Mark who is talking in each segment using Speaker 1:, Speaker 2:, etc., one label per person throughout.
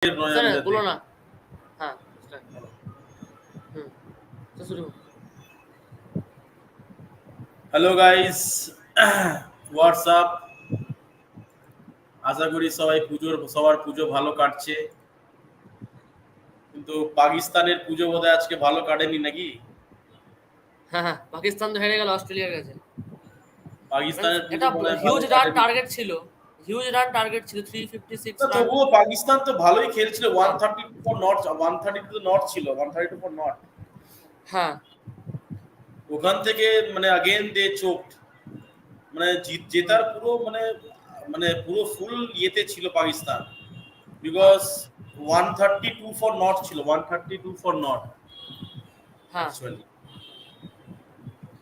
Speaker 1: Sir बोलो ना. हाँ start. तो शुरू.
Speaker 2: Hello guys, WhatsApp. আশা করি সবার পুজো ভালো কাটছে, কিন্তু পাকিস্তানের পুজো বোধহয় আজকে ভালো কাটেনি নাকি?
Speaker 1: হ্যাঁ হ্যাঁ, পাকিস্তান তো হেরে গেল অস্ট্রেলিয়ার কাছে.
Speaker 2: পাকিস্তানের পুজো
Speaker 1: এটা
Speaker 2: মনে হয় ভালো
Speaker 1: হিউজ রান
Speaker 2: কাটেনি।
Speaker 1: টার্গেট ছিল. হিউজ রান টার্গেট ছিল 356
Speaker 2: না,
Speaker 1: রান.
Speaker 2: তবুও পাকিস্তান তো ভালোই খেলছিল।
Speaker 1: হ্যাঁ
Speaker 2: 132 ফর নট, 132 নট ছিল, 132 ফর নট।
Speaker 1: হ্যাঁ
Speaker 2: ওখান থেকে মানে আগেন দে চোক, মানে জেতার পুরো মানে মানে পুরো ফুল ইয়েতে ছিল পাকিস্তান,
Speaker 1: হ্যাঁ
Speaker 2: বিকজ 132 ফর নট ছিল, 132 ফর নট
Speaker 1: হ্যাঁ
Speaker 2: অ্যাকচুয়ালি।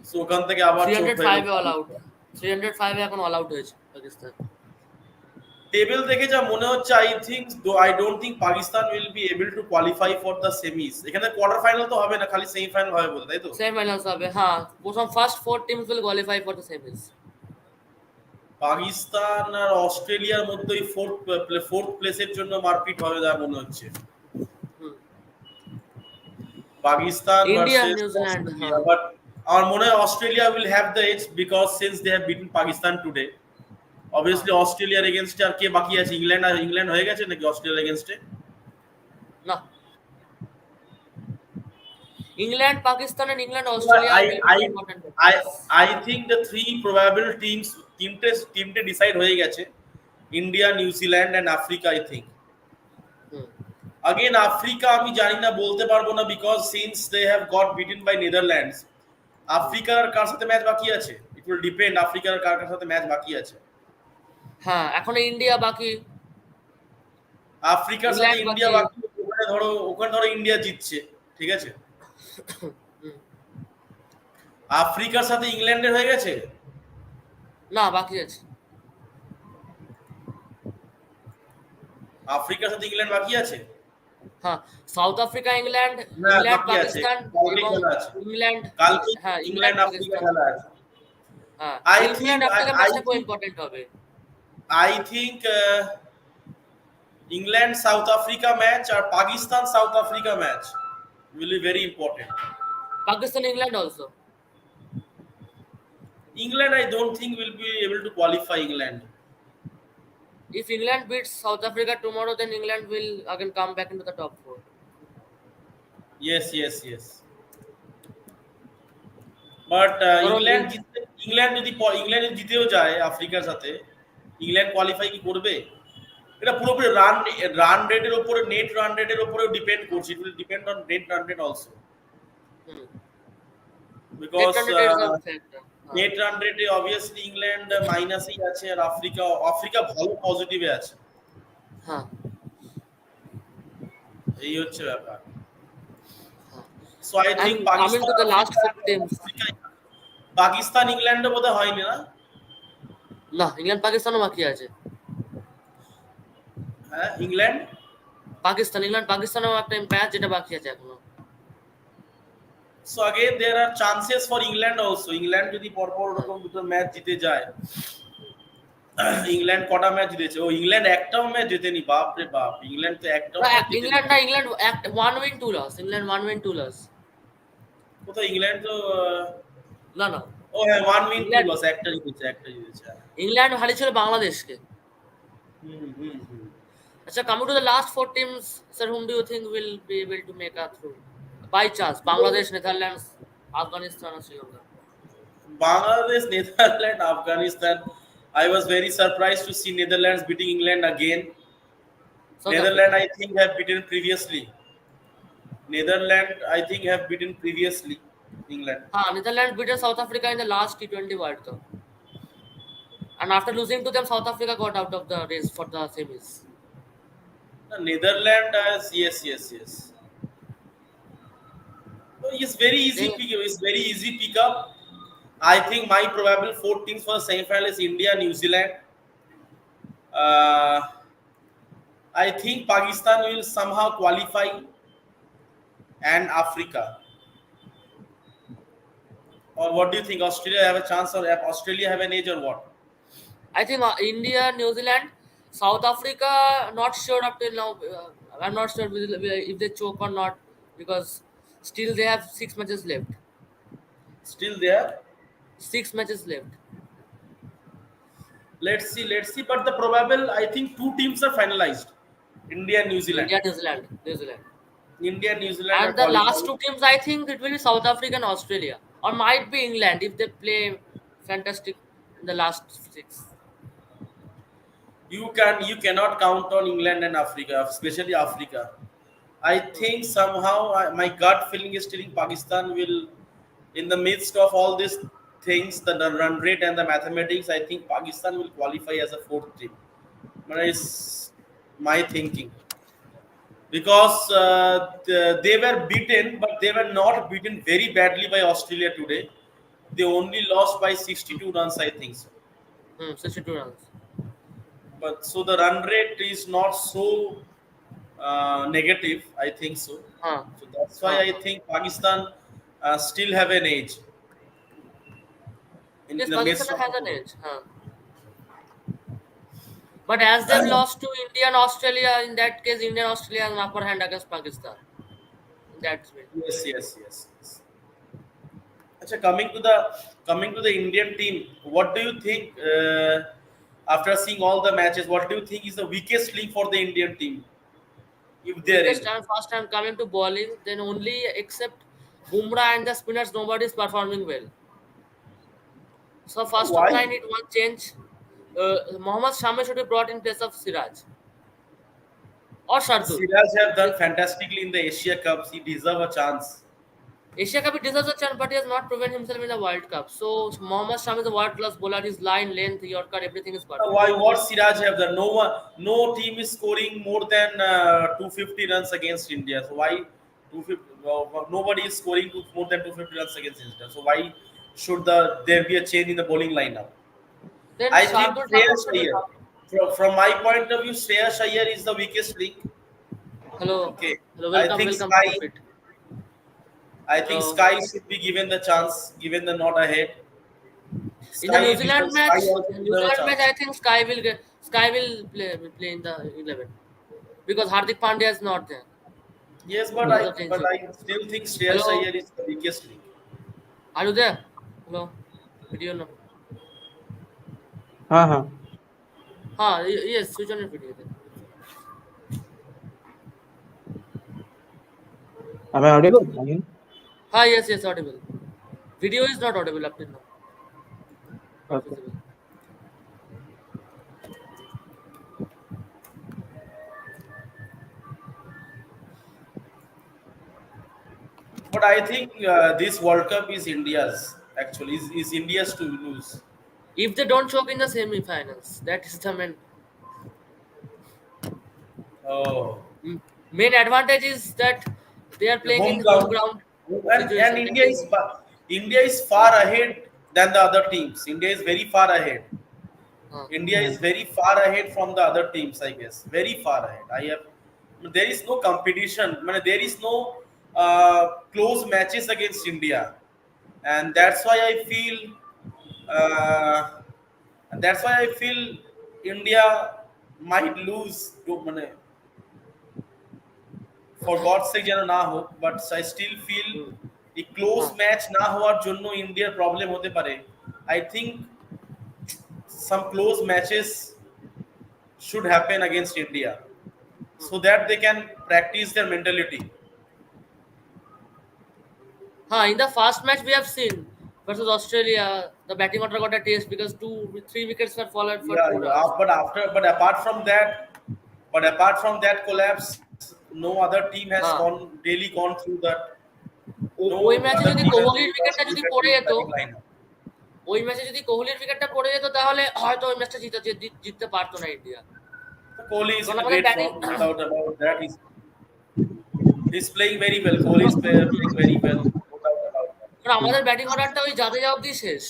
Speaker 2: সো ওখান থেকে আবার চোট হয়ে
Speaker 1: 305
Speaker 2: গেল
Speaker 1: এ অল আউট.
Speaker 2: পাকিস্তান।
Speaker 1: 305 এ এখন অল আউট হয়েছে পাকিস্তান.
Speaker 2: টেবিল দেখে যা মনে হচ্ছে, I don't think Pakistan will be able to qualify for the semis. এখানে কোয়ার্টার ফাইনাল তো হবে না, খালি সেমিফাইনাল হবে বলে, তাই তো?
Speaker 1: সেমিফাইনালস হবে. হ্যাঁ, প্রথম first 4 teams will qualify for the semis.
Speaker 2: Pakistan আর অস্ট্রেলিয়ার মধ্যে ফোর্থ প্লেসের জন্য মারপিট হবে যা মনে হচ্ছে। Pakistan
Speaker 1: India
Speaker 2: versus
Speaker 1: New Zealand.
Speaker 2: Australia,
Speaker 1: হ্যাঁ
Speaker 2: বাট আমার মনে হয় Australia will have the edge because since they have beaten Pakistan today.
Speaker 1: হ্যাঁ
Speaker 2: অবভিয়াসলি অস্ট্রেলিয়ার এগেনস্টে আর কে বাকি আছে? ইংল্যান্ড হয়ে গেছে নাকি অস্ট্রেলিয়ার এগেনস্টে?
Speaker 1: না, England, Pakistan and England, Australia
Speaker 2: I
Speaker 1: will be
Speaker 2: I
Speaker 1: important.
Speaker 2: I I think the three probable teams, তিনটে ডিসাইড হয়ে গেছে, India, New Zealand and Africa. I think again Africa আমি জানি না, বলতে পারবো না, because since they have got beaten by Netherlands. আফ্রিকার কার সাথে ম্যাচ বাকি আছে? ইট উইল ডিপেন্ড আফ্রিকার কার কার সাথে ম্যাচ বাকি আছে।
Speaker 1: হ্যাঁ, এখন ইন্ডিয়া বাকি,
Speaker 2: আফ্রিকার সাথে
Speaker 1: ইংল্যান্ড
Speaker 2: ইন্ডিয়া
Speaker 1: বাকি.
Speaker 2: বাকি। ওখানে ধরো ইন্ডিয়া জিতছে, ঠিক আছে। আফ্রিকার সাথে ইংল্যান্ডের হয়ে গেছে।
Speaker 1: না, বাকি আছে.
Speaker 2: আফ্রিকার সাথে ইংল্যান্ড বাকি আছে।
Speaker 1: হ্যাঁ, সাউথ আফ্রিকা, ইংল্যান্ড,
Speaker 2: না,
Speaker 1: ইংল্যান্ড
Speaker 2: বাকি আছে।
Speaker 1: পাকিস্তান
Speaker 2: কালকে
Speaker 1: এবং
Speaker 2: খেলা আছে।
Speaker 1: ইংল্যান্ড.
Speaker 2: কালকে
Speaker 1: হ্যাঁ, ইংল্যান্ড
Speaker 2: ইংল্যান্ড আফ্রিকা
Speaker 1: পাকিস্তান.
Speaker 2: খেলা আছে।
Speaker 1: হ্যাঁ,
Speaker 2: I
Speaker 1: England
Speaker 2: think
Speaker 1: Africa
Speaker 2: I
Speaker 1: ম্যাচটা খুব
Speaker 2: থিঙ্ক
Speaker 1: ইম্পর্টেন্ট হবে.
Speaker 2: I think England South Africa match আর Pakistan South Africa match will be very important.
Speaker 1: Pakistan, England also.
Speaker 2: England, I don't think will be able to qualify England.
Speaker 1: If England beats South Africa tomorrow, then England will again come back into the top 4.
Speaker 2: Yes. But England যদি জিতেও যায় আফ্রিকার সাথে, England qualify কি করবে? এটা পুরোপুরি run রেটের উপরে, নেট রান রেটের উপরেও ডিপেন্ড করছে। It will depend on net run rate also, because net run রেটে অবভিয়াসলি ইংল্যান্ড মাইনাসেই আছে, আর আফ্রিকা ভালো পজিটিভে আছে।
Speaker 1: হ্যাঁ,
Speaker 2: এই হচ্ছে ব্যাপার। So I think
Speaker 1: coming to the last 4 teams.
Speaker 2: Pakistan ইংল্যান্ডও বোধহয় হয়নি না?
Speaker 1: না, ইংল্যান্ড পাকিস্তানও বাকি আছে.
Speaker 2: হ্যাঁ, ইংল্যান্ড
Speaker 1: পাকিস্তানও একটা ম্যাচ যেটা বাকি আছে এখনো.
Speaker 2: So again there are chances for England also. England যদি পরপর ওরকম দুটো ম্যাচ জিতে যায়। ইংল্যান্ড কটা ম্যাচ জিতেছে? ও ইংল্যান্ড একটাও ম্যাচ জেতেনি। বাপ রে বাপ, ইংল্যান্ড তো একটাও ম্যাচ জিতেনি।
Speaker 1: England 1 win 2 loss. England 1 win 2 loss.
Speaker 2: কোথায় ইংল্যান্ড তো
Speaker 1: না.
Speaker 2: ও হ্যাঁ, 1 win 2 loss, একটা জিতেছে।
Speaker 1: ইংল্যান্ড হারিয়েছিল বাংলাদেশকে.
Speaker 2: হুম।
Speaker 1: আচ্ছা, coming to the last 4 teams, sir, whom do you think will be able to make it through? By chance, Bangladesh, Netherlands, Afghanistan or Sri Lanka?
Speaker 2: Bangladesh, Netherlands, Afghanistan. I was very surprised to see Netherlands beating England again. Netherlands, I think, have beaten previously. England.
Speaker 1: Netherlands beat South Africa in the last T20 World Cup. And after losing to them, South Africa got out of the race for the semis.
Speaker 2: Netherlands, yes. So it's very easy pick up. I think my probable 4 teams for the semi-final is India, New Zealand. I think Pakistan will somehow qualify, and Africa. Or what do you think? Australia have a chance, or Australia have an edge, or what?
Speaker 1: I think India, New Zealand, South Africa, not sure up till now I'm not sure if they choke or not because still they have 6 matches left.
Speaker 2: Still there.
Speaker 1: 6 matches left.
Speaker 2: Let's see, let's see. But the probable, I think two teams are finalized. India and New Zealand.
Speaker 1: India, New Zealand, New Zealand.
Speaker 2: India and New Zealand are
Speaker 1: And the last
Speaker 2: qualified.
Speaker 1: two teams, I think it will be South Africa and Australia, or might be England if they play fantastic in the last six.
Speaker 2: You cannot count on England and Africa, especially Africa. I
Speaker 1: Hmm.
Speaker 2: think somehow my gut feeling is telling Pakistan will, in the midst of all these things, the run rate and the mathematics, I think Pakistan will qualify as a fourth team. But it's my thinking because they were beaten, but they were not beaten very badly by Australia today. They only lost by 62 runs, I think so.
Speaker 1: 62 runs.
Speaker 2: But so the run rate is not so negative, I think so.
Speaker 1: Huh.
Speaker 2: So that's why
Speaker 1: Huh.
Speaker 2: I
Speaker 1: Huh.
Speaker 2: think Pakistan still have an edge in
Speaker 1: Yes,
Speaker 2: the
Speaker 1: Pakistan
Speaker 2: midst of
Speaker 1: has
Speaker 2: the
Speaker 1: an
Speaker 2: tournament.
Speaker 1: edge. Huh. But as they've lost to India and Australia, in that case, India and Australia has an upper hand against Pakistan. In that way.
Speaker 2: Yes, yes, yes, yes. Achha, coming to the Indian team, what do you think after seeing all the matches? What do you think is the weakest link for the Indian team if they're
Speaker 1: Weakest
Speaker 2: in?
Speaker 1: time, first time coming to bowling, then only except Bumrah and the spinners, nobody is performing well. So first of all, I
Speaker 2: Why?
Speaker 1: need one change. Mohammad Shami should be brought in place of Siraj or Shardul.
Speaker 2: Siraj have done
Speaker 1: This
Speaker 2: fantastically in the Asia Cups. He deserve a chance.
Speaker 1: Asia Cup he deserves a chance, but he has not proven himself in the World Cup. So Mohammad Shami is a world class bowler. His line, length, Yorker, everything is perfect.
Speaker 2: Why? What Siraj have done? No one, no team is scoring more than 250 runs against India. So why 250? Nobody is scoring more than 250 runs against India. So why should there be a change in the bowling lineup?
Speaker 1: Then
Speaker 2: I think
Speaker 1: Shardul Thakur
Speaker 2: Shreyas
Speaker 1: should be
Speaker 2: Iyer.
Speaker 1: brought.
Speaker 2: From my point of view, Shreyas Iyer is the weakest link.
Speaker 1: Hello,
Speaker 2: Okay,
Speaker 1: hello,
Speaker 2: I
Speaker 1: welcome,
Speaker 2: think
Speaker 1: welcome to the
Speaker 2: Sky.
Speaker 1: pit.
Speaker 2: I think
Speaker 1: Hello.
Speaker 2: Sky should be given the chance, given the nod ahead.
Speaker 1: In the New
Speaker 2: Sky
Speaker 1: Zealand
Speaker 2: deserves. Sky
Speaker 1: match,
Speaker 2: also deserves a chance.
Speaker 1: I think Sky will play in the 11 because Hardik Pandya is not there
Speaker 2: Yes,
Speaker 1: because of the
Speaker 2: but
Speaker 1: injury.
Speaker 2: I still think Shreyas
Speaker 1: Hello,
Speaker 2: Iyer is the weakest link.
Speaker 1: are you there? Hello, video no.
Speaker 3: हाँ हाँ.
Speaker 1: Yes, switch on your video then.
Speaker 3: Am I audible? Again?
Speaker 1: Yes, yes, audible. Video is not audible up till now. Not
Speaker 3: Okay.
Speaker 1: visible.
Speaker 2: But I think this World Cup is India's. Actually, is India's to lose.
Speaker 1: If they don't choke in the semi-finals, that is the
Speaker 2: Oh,
Speaker 1: main advantage is that they are
Speaker 2: the
Speaker 1: playing
Speaker 2: home
Speaker 1: in home
Speaker 2: ground,
Speaker 1: ground
Speaker 2: and
Speaker 1: situation. That is,
Speaker 2: India is far ahead than the other teams. India is very far ahead.
Speaker 1: uh,
Speaker 2: India is
Speaker 3: Hmm.
Speaker 2: very far ahead from the other teams, I guess. Very far ahead. There is no competition. There is no close matches against India, and uh, that's why I feel India might lose. For God's sake যেন না হোক, but I still feel
Speaker 1: hmm,
Speaker 2: এই close
Speaker 1: uh,
Speaker 2: match না হওয়ার জন্য ইন্ডিয়ার problem হতে পারে। I think some close matches should happen against India so that they can practice their mentality.
Speaker 1: in the first match we have seen versus Australia, the batting order got a taste because 3 wickets were followed for
Speaker 2: Yeah,
Speaker 1: 2 runs.
Speaker 2: but apart from that collapse, no other team has
Speaker 1: হ্যাঁ
Speaker 2: really gone through that. No
Speaker 1: ওই ম্যাচে
Speaker 2: other
Speaker 1: যদি
Speaker 2: team has
Speaker 1: কোহলির
Speaker 2: really gone
Speaker 1: উইকেটটা
Speaker 2: through
Speaker 1: যদি
Speaker 2: that
Speaker 1: পড়ে
Speaker 2: with
Speaker 1: যেত,
Speaker 2: batting lineup.
Speaker 1: ওই ম্যাচে যদি কোহলির উইকেটটা পড়ে যেত তাহলে হয়তো ওই ম্যাচটা জিততে পারতো না ইন্ডিয়া।
Speaker 2: So Kohli is
Speaker 1: কারণ
Speaker 2: in a
Speaker 1: আমাদের
Speaker 2: great
Speaker 1: batting
Speaker 2: form, no doubt about that. He's playing very well. Kohli is playing very well, no doubt about that.
Speaker 1: কারণ আমাদের ব্যাটিং অর্ডারটা ওই জাদেজা অব্দি শেষ,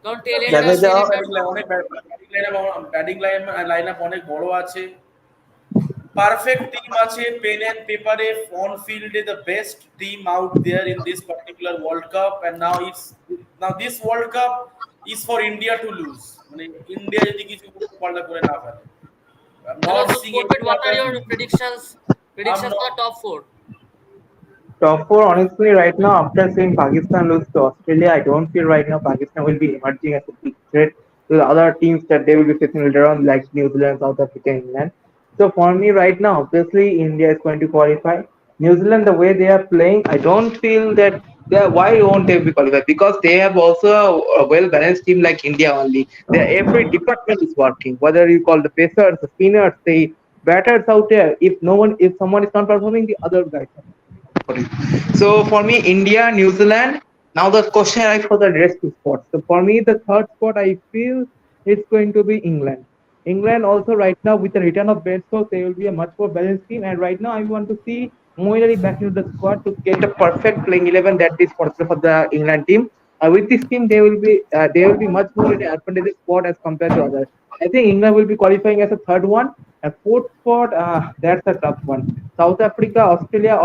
Speaker 1: কারণ tail
Speaker 2: We have
Speaker 1: ender
Speaker 2: a
Speaker 3: Jadeja
Speaker 1: tail
Speaker 2: strong
Speaker 1: ender
Speaker 2: batting lineup অনেক বড় আছে। পারফেক্ট টিম আছে পেন এন্ড পেপারে অন ফিল্ডে the best team out there in this particular world cup and now this world cup is for India to lose. India যদি কিছু পাল্টা করে না ফেলে, I'm
Speaker 1: Hello,
Speaker 2: not seeing
Speaker 1: Purpit,
Speaker 2: any
Speaker 1: what are
Speaker 2: other.
Speaker 1: your predictions?
Speaker 2: I'm
Speaker 1: Predictions for the
Speaker 2: not.
Speaker 1: top four?
Speaker 3: Top four, honestly, right now, after seeing Pakistan lose to Australia, I don't feel right now Pakistan will be emerging as a big threat to the other teams that they will be facing later on, like New Zealand, South Africa, England. So for me, right now, obviously, India is going to qualify. New Zealand, the way they are playing, I don't feel that they are, why won't they be qualified? Because they have also a well balanced team like India only. Their every department is working. Whether you call the pacers, the spinners, the batters out there. If someone is not performing, the other guys are for it. So for me, India, New Zealand. Now the question is for the rest two spots. So for me, the third spot I feel it's going to be England. England also right now with the return of Ben Stokes, they will be a much more balanced team. And right now, I want to see Moeen back into the squad to get a perfect playing 11 that is possible for the England team. With this team, they will be much more in an advantageous spot as compared to others. I think England will be qualifying as a third one, and fourth spot. That's a tough one. South Africa, Australia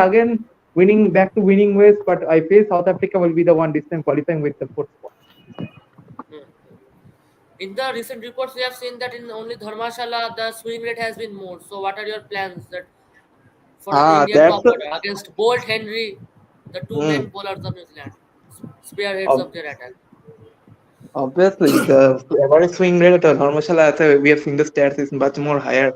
Speaker 3: again winning back to winning ways, but I feel South Africa will be the one this time qualifying with the fourth spot.
Speaker 1: Hmm. In the recent reports, we have seen that in only Dharmashala the swing rate has been more. So, what are your plans that for the Indian
Speaker 3: That's
Speaker 1: top order against Bolt Henry, the two main
Speaker 3: mm,
Speaker 1: bowlers of New Zealand, spearheads of their attack?
Speaker 3: obviously, the average swing rate at Dharmashala, as we have seen the stats, is much more higher.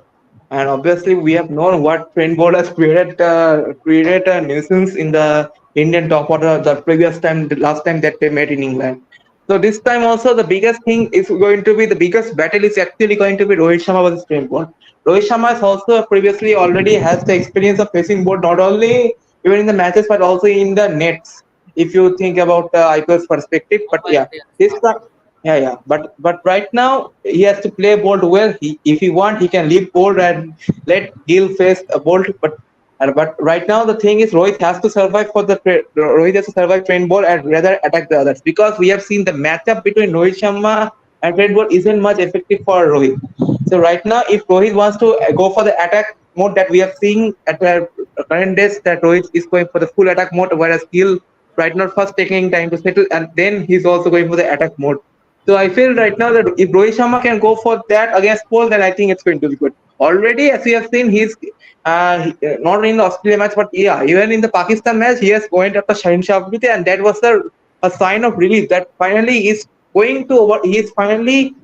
Speaker 3: And obviously, we have known what trend bowlers created a nuisance in the Indian top order the previous time, the last time that they met in England. So this time also, the biggest thing is going to be the biggest battle is actually going to be Rohit Sharma versus trend ball. Rohit Sharma has also previously already has the experience of facing both not only even in the matches but also in the nets. If you think about the IPL's perspective, but
Speaker 1: Mumbai
Speaker 3: yeah,
Speaker 1: Indians.
Speaker 3: this time, yeah. But right now he has to play Bolt well. If he want, he can leave Bolt and let Gill face a Bolt. But right now the thing is Rohit has to survive Rohit has to survive train ball and rather attack the others because we have seen the matchup between Rohit Sharma and train ball isn't much effective for Rohit. So right now, if Rohit wants to go for the attack mode that we have seen at the current days, that Rohit is going for the full attack mode, whereas Gill right now first taking time to settle, and then he's also going for the attack mode. So I feel right now that if Rohit Sharma can go for that against Paul, then I think it's going to be good. Already, as we have seen, not in the Australia match, but yeah, even in the Pakistan match, he has went after Shaheen Shah Afridi, and that was a sign of relief that finally is he is finally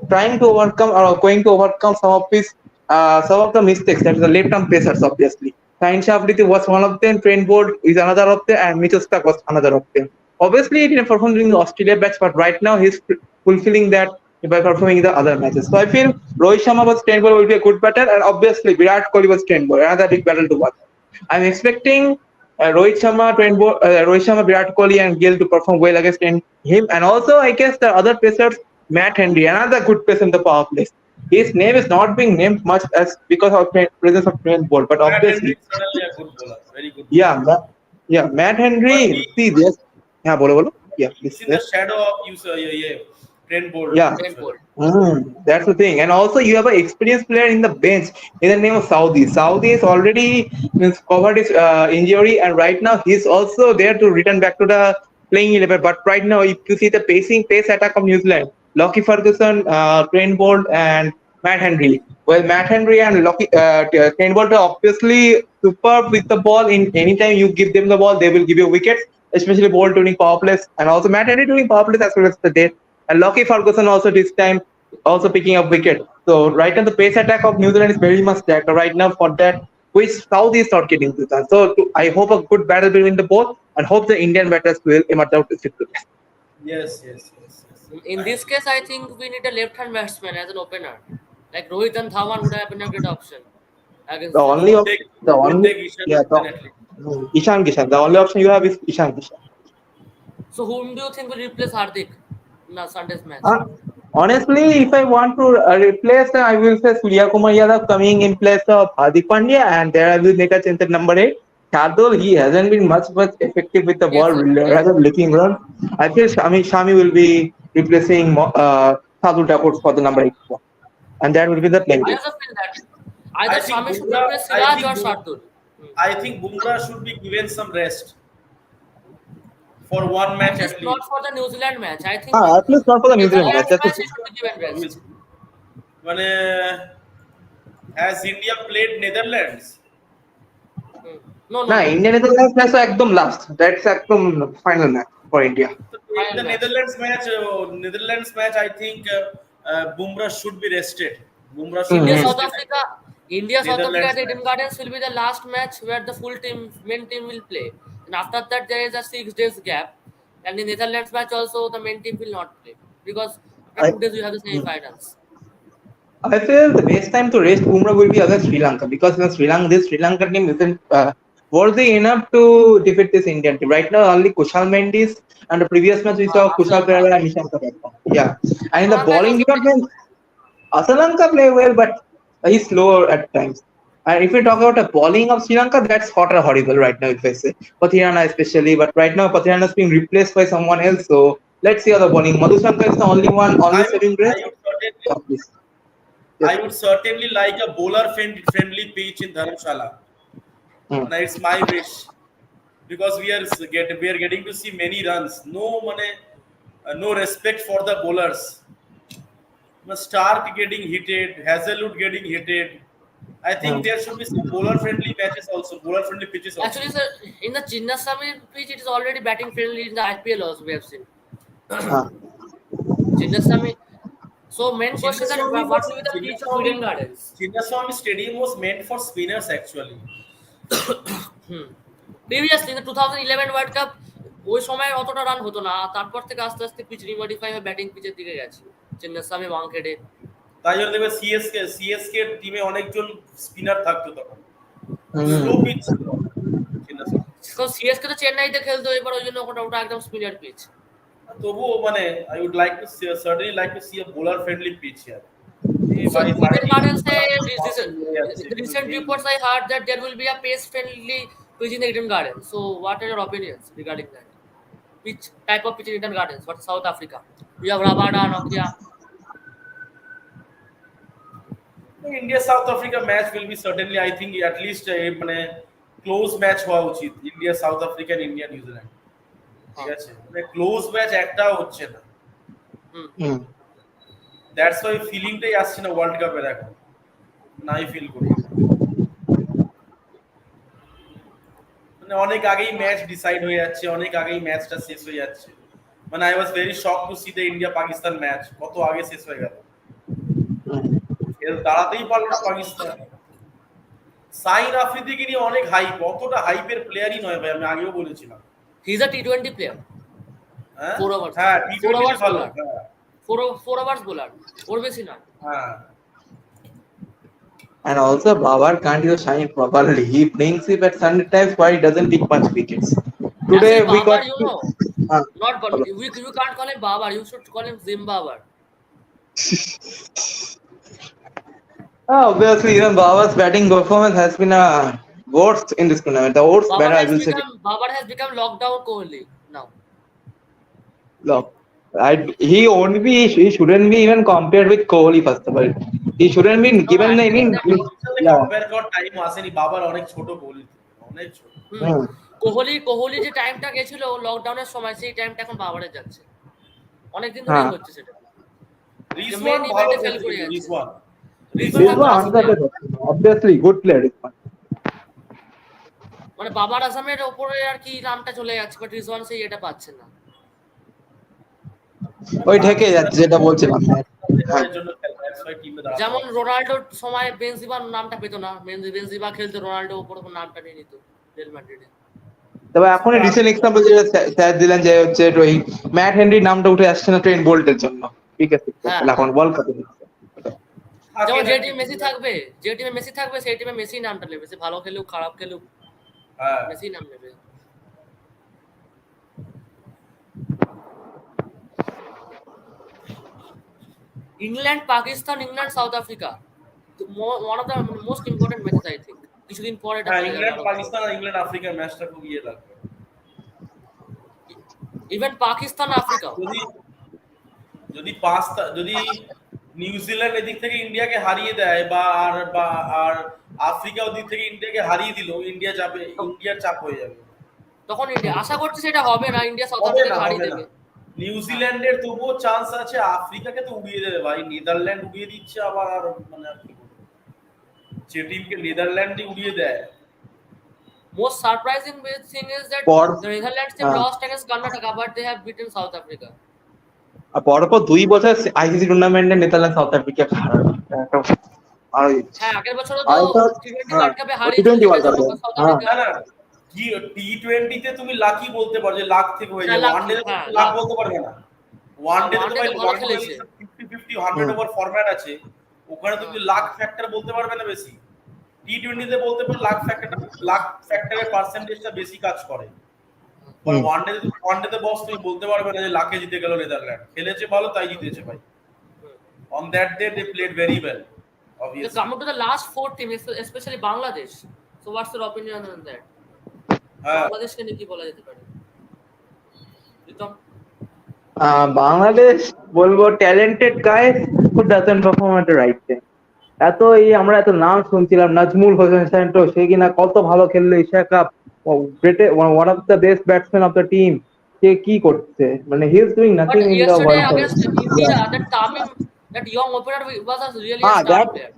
Speaker 3: trying to overcome or going to overcome some of the mistakes that is the left arm pacers obviously. Shaheen Shah Afridi was one of them, Trent Bolt is another of them, and Mitchell Stark was another of them. Obviously, he didn't perform during the Australia match, but right now he's fulfilling that by performing in the other matches. So I feel Rohit Sharma was 10 ball will be a good battle, and obviously Virat Kohli was 10 ball, another big battle to watch. I'm expecting Rohit Sharma, Virat Kohli, and Gill to perform well against him, and also I guess the other pacers, Matt Henry, another good pacer in the power play. His name is not being named much as because of presence of Trent Bolt, but
Speaker 2: Matt Henry
Speaker 3: obviously,
Speaker 2: is certainly a good bowler, very good bowler.
Speaker 3: yeah, yeah, Matt
Speaker 2: But
Speaker 3: Henry. See this, yeah, bolo. Yeah,
Speaker 2: he's
Speaker 3: please.
Speaker 2: in the
Speaker 3: Yes.
Speaker 2: shadow of you, sir. Yeah. Trent Bolt
Speaker 3: Yeah,
Speaker 2: as
Speaker 1: Trent
Speaker 2: well.
Speaker 1: Bolt.
Speaker 3: that's the thing. And also, you have an experienced player in the bench in the name of Saudi. Saudi is already means covered his injury, and right now he's also there to return back to the playing 11. But right now, if you see the pace attack of New Zealand, Lockie Ferguson, Trent Bolt, and Matt Henry. Well, Matt Henry and Trent Bolt are obviously superb with the ball. In anytime you give them the ball, they will give you wickets. Especially Bolt during power plays, and also Matt Henry during power plays as well as the day. And Lockie Ferguson also this time also picking up wicket. So right now the pace attack of New Zealand is very much stacked right now for that, which South is not getting to that. So I hope a good battle between the both and hope the Indian batters will emerge out with victory.
Speaker 2: Yes.
Speaker 1: In this case, I think we need a left-hand batsman as an opener. Like Rohit and Dhawan would have been a great option
Speaker 3: The
Speaker 1: against them.
Speaker 3: only
Speaker 2: Would
Speaker 3: op-
Speaker 2: take
Speaker 3: the
Speaker 2: would
Speaker 3: only
Speaker 2: take Ishan
Speaker 3: yeah
Speaker 2: definitely.
Speaker 3: Ishan Kishan. The only option you have is Ishan Kishan.
Speaker 1: So, whom do you think will replace Hardik in the Sunday's match?
Speaker 3: Uh, Honestly, if I want to replace, I will say Surya Kumar Yadav coming in place of Hardik Pandya, and there I will make a change at number 8. Shardul, he hasn't been much effective with the ball,
Speaker 1: Yes.
Speaker 3: rather looking run. I feel Shami will be replacing Sadhu Thakur for the number 8 spot, and that will be the playing
Speaker 1: I
Speaker 3: team.
Speaker 1: also feel that either
Speaker 2: I think
Speaker 1: Shami should
Speaker 2: Bumrah.
Speaker 1: replace
Speaker 2: I
Speaker 1: Siraj or
Speaker 2: think Bum,
Speaker 1: Shardul.
Speaker 2: I think Bumrah should be given some rest for one
Speaker 1: At
Speaker 2: match
Speaker 1: least
Speaker 2: at
Speaker 1: not
Speaker 2: least.
Speaker 1: for the New Zealand match. I think
Speaker 3: At least not for the New Zealand match.
Speaker 1: Netherlands
Speaker 3: That's
Speaker 1: match
Speaker 3: the
Speaker 1: he should be given rest.
Speaker 2: Obviously. মানে has India played Netherlands?
Speaker 1: Hmm. No,
Speaker 3: না,
Speaker 1: no, no.
Speaker 3: India Netherlands match একদম last, that's একদম final match for India.
Speaker 2: So in
Speaker 1: Final
Speaker 2: the
Speaker 1: match.
Speaker 2: Netherlands match, I think Bumrah should be rested. Bumrah should be
Speaker 1: India
Speaker 3: hmm.
Speaker 1: South
Speaker 2: rested.
Speaker 1: Africa. India South Africa
Speaker 2: Netherlands
Speaker 1: at Eden
Speaker 2: match.
Speaker 1: Gardens will be the last match where the full team main team will play. And after that there is a 6 days gap. And in Netherlands match also the main team will not play. Because after
Speaker 3: I
Speaker 1: 2 days we have the
Speaker 3: hmm.
Speaker 1: semi-finals.
Speaker 3: I feel the best time to rest Bumrah will be against Sri Lanka, because this Sri Lanka team isn't worthy enough to defeat this Indian team. Right now, only Kushal Mendes, and the previous match we saw Kushal
Speaker 1: Asalanka.
Speaker 3: Pereira and Nishanka Bhatt. Yeah, and in the
Speaker 1: Asalanka is
Speaker 3: bowling
Speaker 1: also pretty
Speaker 3: department,
Speaker 1: good.
Speaker 3: Asalanka play well, but he's slower at times. And if we talk about the bowling of Sri Lanka, that's hot or horrible right now, if I say. Pathirana especially, but right now Pathirana is being replaced by someone else, so let's see how the bowling. Madhushanka is the only one,
Speaker 2: I
Speaker 3: only
Speaker 2: would,
Speaker 3: saving grace.
Speaker 2: I would certainly,
Speaker 3: Yeah, please. Yes,
Speaker 2: I would certainly like a bowler friendly pitch in Dharamshala.
Speaker 3: please.
Speaker 2: And it's my wish because we are getting to see many runs. No money, no respect for the bowlers. Stark getting hitted, Hazelwood getting hitted. I think
Speaker 3: Hmm.
Speaker 2: there should be some bowler-friendly matches also, bowler-friendly pitches also.
Speaker 1: Actually, sir, in the Chinnaswamy pitch, it is already batting friendly in the IPL also, we have seen.
Speaker 3: Ah,
Speaker 1: Chinnaswamy. So, main question is that
Speaker 2: Chinnaswamy
Speaker 1: what
Speaker 2: was
Speaker 1: will be the pitch of
Speaker 2: Chinnaswamy,
Speaker 1: Eden Gardens?
Speaker 2: Chinnaswamy Stadium was meant for spinners actually.
Speaker 1: Hmm. Previously in 2011 world cup ওই সময় অতটা run হতো না, তারপর থেকে আস্তে আস্তে pitch রিমডিফাই হয়ে ব্যাটিং পিচের দিকে গেছে। চিন্নাস্বামী ওয়াংখেড়ে।
Speaker 2: তাই জন্য দেখবে সিএসকে টিমে অনেকজন স্পিনার থাকতো তখন।
Speaker 1: হুম।
Speaker 2: Slow
Speaker 3: hmm.
Speaker 2: পিচ ছিল চিন্নাস্বামী।
Speaker 1: তো সিএসকে তো চেন্নাইতে খেলতো, এবার ওই জন্য ওটা একদম স্পিনার পিচ।
Speaker 2: তবুও মানে I would like to see, certainly like to see a bowler friendly pitch here. এই
Speaker 1: So
Speaker 2: ভাই
Speaker 1: Eden
Speaker 2: 30
Speaker 1: Gardens
Speaker 2: হয়ে যাচ্ছে
Speaker 1: the
Speaker 2: কিন্তু
Speaker 1: recent
Speaker 2: এই
Speaker 1: reports I heard that there will be a pace friendly pitch in the Eden Gardens. So what are your opinions regarding that? Which type of pitch in Eden Gardens? What South Africa? We have Rabada, Nokia.
Speaker 2: India South Africa match will be certainly I think at least মানে close match হওয়া উচিত India South Africa and India New Zealand ঠিক
Speaker 1: Huh.
Speaker 2: আছে মানে close match একটাও হচ্ছে না
Speaker 1: Hmm.
Speaker 3: Hmm.
Speaker 2: That's why ফিলিংটাই আসছে না ওয়ার্ল্ড কাপের এখন নাই ফিল করি মানে অনেক আগেই ম্যাচ ডিসাইড হয়ে যাচ্ছে অনেক আগেই ম্যাচটা শেষ হয়ে যাচ্ছে মানে I was very shock to see the India Pakistan match কত আগে শেষ হয়ে গেল এর দাঁড়াতেই পারলো না পাকিস্তান সাইন আফ্রিদিকে নিয়ে অনেক হাইপ অতটা হাইপের প্লেয়ারই নয় ভাই আমি আগেও বলেছিলাম
Speaker 1: He's a T20 player.
Speaker 2: হ্যাঁ
Speaker 1: 4 overs.
Speaker 2: হ্যাঁ
Speaker 1: 4
Speaker 2: টি-টোয়েন্টিতে
Speaker 1: overs
Speaker 2: ভালো
Speaker 1: bowler.
Speaker 2: হ্যাঁ
Speaker 1: 4 overs bowler. ওর বেশি না।
Speaker 2: হ্যাঁ
Speaker 3: And also, Babar can't even shine properly. He brings it at Sunday times, but he doesn't pick much wickets. Today
Speaker 1: Actually,
Speaker 3: we
Speaker 1: Babar,
Speaker 3: got.
Speaker 1: you know,
Speaker 3: Ah,
Speaker 1: not Babar.
Speaker 3: follow.
Speaker 1: You can't call him Babar. You should call him Zimbabwe.
Speaker 3: Obviously, even Babar's batting performance has been a worst in this tournament. The worst batter, I will say.
Speaker 1: Babar has become lockdown Kohli now.
Speaker 3: Look, he won't be. He shouldn't be even compared with Kohli. First of all, he shouldn't be
Speaker 1: No, no,
Speaker 3: given.
Speaker 1: I'm
Speaker 3: I
Speaker 1: saying
Speaker 3: mean,
Speaker 1: that.
Speaker 2: সাথে
Speaker 3: yeah.
Speaker 2: Compare করার time আসেনি বাবার অনেক ছোট কোহলি অনেক ছোট
Speaker 1: হুম।
Speaker 3: Hmm.
Speaker 1: Kohli যে টাইমটা গেছিল লকডাউনের সময়, সেই টাইমটা এখন বাবারের যাচ্ছে। অনেকদিন ধরেই
Speaker 3: Huh.
Speaker 1: হচ্ছে সেটা।
Speaker 2: রিজওয়ান
Speaker 1: মেন
Speaker 2: ভালো
Speaker 1: ইভেন্টে ফেল
Speaker 2: খেলছে
Speaker 1: করে
Speaker 2: কিন্তু
Speaker 1: যাচ্ছে।
Speaker 2: Rizwan
Speaker 1: Rizwan
Speaker 3: This
Speaker 1: has
Speaker 3: one,
Speaker 1: class player।
Speaker 3: obviously, good player. This one.
Speaker 1: মানে বাবার আসামের ওপরে আর কি নামটা চলে যাচ্ছে, বাট রিজওয়ান সেই এটা পাচ্ছে না।
Speaker 3: ওই ঠেকে যাচ্ছে, যেটা
Speaker 2: পাকিস্তানের
Speaker 3: বলছিলাম। হ্যাঁ।
Speaker 2: জন্য খেলে দ্যাটস ওয়াই টিমে দাঁড়াতে
Speaker 1: যেমন
Speaker 2: পারছে
Speaker 1: রোনাল্ডোর সময় বেনজিমার নামটা পেতো না, বেনজিমা খেলতো, রোনাল্ডো ওপর নামটা নিয়ে নিত রিয়াল মাদ্রিদে।
Speaker 3: তবে এখন রিসেন্ট এক্সাম্পল যেটা স্যার দিলেন, যে হচ্ছে ওই ম্যাট হেনরির নামটা উঠে আসছে না ট্রেন্ট বোল্টের জন্য। ঠিক আছে,
Speaker 1: হ্যাঁ,
Speaker 3: এখন ওয়ার্ল্ড কাপে।
Speaker 2: থাকে
Speaker 1: যেমন
Speaker 2: না
Speaker 1: যে
Speaker 2: কি
Speaker 1: টিমে মেসি থাকবে, যে টিমে মেসি থাকবে সেই টিমে মেসি নামটা নেবে, সে ভালো খেলুক খারাপ খেলুক
Speaker 2: হ্যাঁ
Speaker 1: মেসি নাম নেবে। England Pakistan, England South Africa, one of the most important matches I think. কিছুদিন পর এটা
Speaker 2: হ্যাঁ
Speaker 1: হয়ে যাবে
Speaker 2: ইংল্যান্ড
Speaker 1: আরো।
Speaker 2: পাকিস্তান আর ইংল্যান্ড আফ্রিকার ম্যাচটা খুব ইয়ে লাগবে
Speaker 1: ইভেন পাকিস্তান আফ্রিকাও।
Speaker 2: যদি যদি যদি নিউজিল্যান্ড এদিক থেকে ইন্ডিয়াকে হারিয়ে দেয় আর আফ্রিকা ওদিক থেকে ইন্ডিয়াকে হারিয়ে দিল ইন্ডিয়ার চাপ হয়ে যাবে
Speaker 1: তখন ইন্ডিয়া আশা করছি সেটা হবে না, ইন্ডিয়া সাউথ
Speaker 2: হবে না
Speaker 1: আফ্রিকাকে হারিয়ে
Speaker 2: হবে না
Speaker 1: দেবে।
Speaker 2: নিউজিল্যান্ডের তবুও চান্স আছে, আফ্রিকাকে তো উড়িয়ে দেবে ভাই, নেদারল্যান্ড উড়িয়ে দিচ্ছে আবার, আর মানে আর কি বলবো, যে টিমকে নেদারল্যান্ডই উড়িয়ে দেয়।
Speaker 1: Most surprising thing is that
Speaker 3: পর
Speaker 1: the Netherlands team
Speaker 3: হ্যাঁ,
Speaker 1: lost against Karnataka, but they have beaten South Africa.
Speaker 3: আর পরপর 2 বছর আইসিসি টুর্নামেন্টে নেদারল্যান্ড সাউথ আফ্রিকা হারানো একটা আরো
Speaker 1: হ্যাঁ, আগের বছরও তো
Speaker 3: আরেকটা
Speaker 1: টি-টোয়েন্টি
Speaker 3: হ্যাঁ
Speaker 1: ওয়ার্ল্ড কাপে
Speaker 3: টি
Speaker 1: হারিয়েছিল
Speaker 3: টোয়েন্টি ওয়ার্ল্ড
Speaker 1: লিখেছে
Speaker 3: কাপে
Speaker 1: সাউথ
Speaker 3: হ্যাঁ
Speaker 1: আফ্রিকা।
Speaker 2: না না, কি টি20 তে তুমি লাকি বলতে পারো যে লাক থেকে হয়ে
Speaker 1: হ্যাঁ,
Speaker 2: যায়, ওয়ান
Speaker 1: লাকি,
Speaker 2: ডে তে
Speaker 1: হ্যাঁ,
Speaker 2: তুমি লাক বলতে পারবে না। ওয়ান ডে তে
Speaker 1: ওয়ান
Speaker 2: তো
Speaker 1: ডে
Speaker 2: ভাই,
Speaker 1: তে ভালো খেলেছে।
Speaker 2: 50-50 100
Speaker 3: হুম
Speaker 2: ওভার ফরম্যাট আছে, ওখানে তুমি লাক ফ্যাক্টর বলতে পারবে না বেশি। টি20 তে বলতে পারো লাক ফ্যাক্টরের পার্সেন্টেজটা বেশি কাজ করে। আর
Speaker 3: হুম
Speaker 2: ওয়ান ডে তে বস তুমি বলতে পারবে না যে লাকে জিতে গেল নেদারল্যান্ড, খেলেছে ভালো তাই জিতেছে ভাই। On that day they played very well,
Speaker 1: So
Speaker 2: obviously.
Speaker 1: coming to the last four teams, especially Bangladesh. So what's your opinion on that?
Speaker 2: হ্যাঁ,
Speaker 1: বাংলাদেশকে নিয়ে কি বলা যেতে পারে? প্রীতম?
Speaker 3: বাংলাদেশ বলবো talented guys who doesn't perform at the right time. আমরা এত নাম শুনছিলাম, নাজমুল হোসেন সেন্টো, সে কিনা কত ভালো খেললো Asia cup, one of the best batsman of the team, সে কি করছে, মানে he is doing nothing
Speaker 1: But
Speaker 3: in the
Speaker 1: yesterday
Speaker 3: world cup.
Speaker 1: against India, that Tamim, that young opener was a really a star
Speaker 3: That
Speaker 1: player.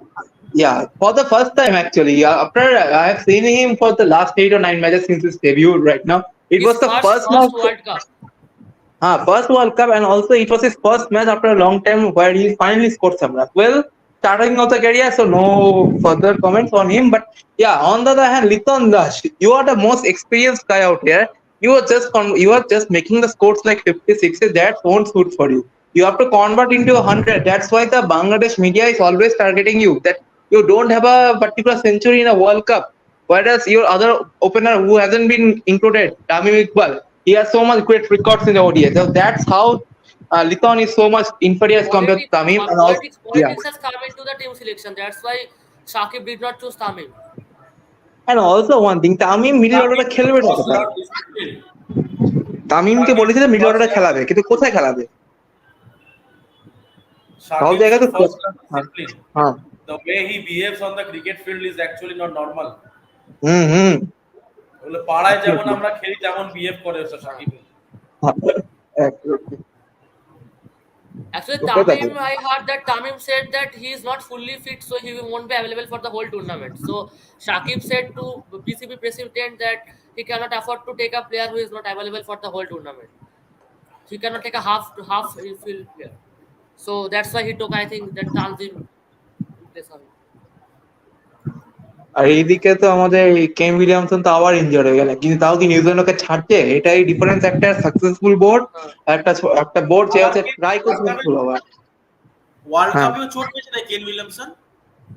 Speaker 3: yeah, for the first time actually. After I have seen him for the last 8 or 9 matches since his debut. Right now, it
Speaker 1: His
Speaker 3: was the first
Speaker 1: first
Speaker 3: match.
Speaker 1: World Cup.
Speaker 3: First World Cup, and also it was his first match after a long time where he finally scored some runs. Well, starting of the career, so no further comments on him. But yeah, on the other hand, Liton Dash, you are the most experienced guy out here. You are just making the scores like 50, 60. That won't suit for you. You have to convert into 100. That's why the Bangladesh media is always targeting you. That you don't have a particular century in a World Cup. Whereas your other opener who hasn't been included, Tamim Iqbal, he has so much great records in the ODI. So that's how Liton is so much inferior as compared to Tamim. And also, yeah,
Speaker 1: Politics has come into the team selection. That's why Shakib did not choose Tamim.
Speaker 3: and also one thing, Tamim middle অর্ডারটা
Speaker 2: Shakib
Speaker 3: খেলবে না
Speaker 2: was
Speaker 3: কোথায়?
Speaker 2: not disciplined.
Speaker 3: তামিমকে
Speaker 2: Shakib
Speaker 3: বলেছে যে middle
Speaker 2: was
Speaker 3: অর্ডারটা
Speaker 2: not
Speaker 3: খেলাবে, কিন্তু কোথায় খেলাবে? সব
Speaker 2: Shakib
Speaker 3: জায়গায়
Speaker 2: should
Speaker 3: তো
Speaker 2: first learn
Speaker 3: হ্যাঁ
Speaker 2: discipline.
Speaker 3: হ্যাঁ
Speaker 2: The way he behaves on the cricket field is actually not normal.
Speaker 3: হুম
Speaker 2: বলে পাড়ায় যেমন আমরা খেলি তেমন বিহেভ করে সাকিব।
Speaker 3: Absolutely.
Speaker 1: Actually,
Speaker 3: ওটাই থাকে।
Speaker 1: Tamim, I heard that Tamim said that he is not fully fit, so he won't be available for the whole tournament. So Shakib said to PCB president that he cannot afford to take a player who is not available for the whole tournament. He cannot take a half field player. So that's why he took, I think, that Tanzim in place of him.
Speaker 3: আর এইদিকে তো আমাদের Kane Williamson তো আবার injured হয়ে গেলেন, কিন্তু তাও কি নিউজিল্যান্ড ওকে ছাড়ছে? এটাই ডিফারেন্স, একটা সাকসেসফুল বোর্ড, একটা বোর্ড যে
Speaker 2: আবার
Speaker 3: হচ্ছে
Speaker 2: কে
Speaker 3: ট্রাই
Speaker 2: ওয়ার্ল্ড
Speaker 3: করছে
Speaker 2: কাপে
Speaker 3: ফুল ওভার।
Speaker 2: ওয়ার্ল্ড
Speaker 3: হ্যাঁ
Speaker 2: কাপেও চোট পেয়েছে না কেন উইলিয়ামসন?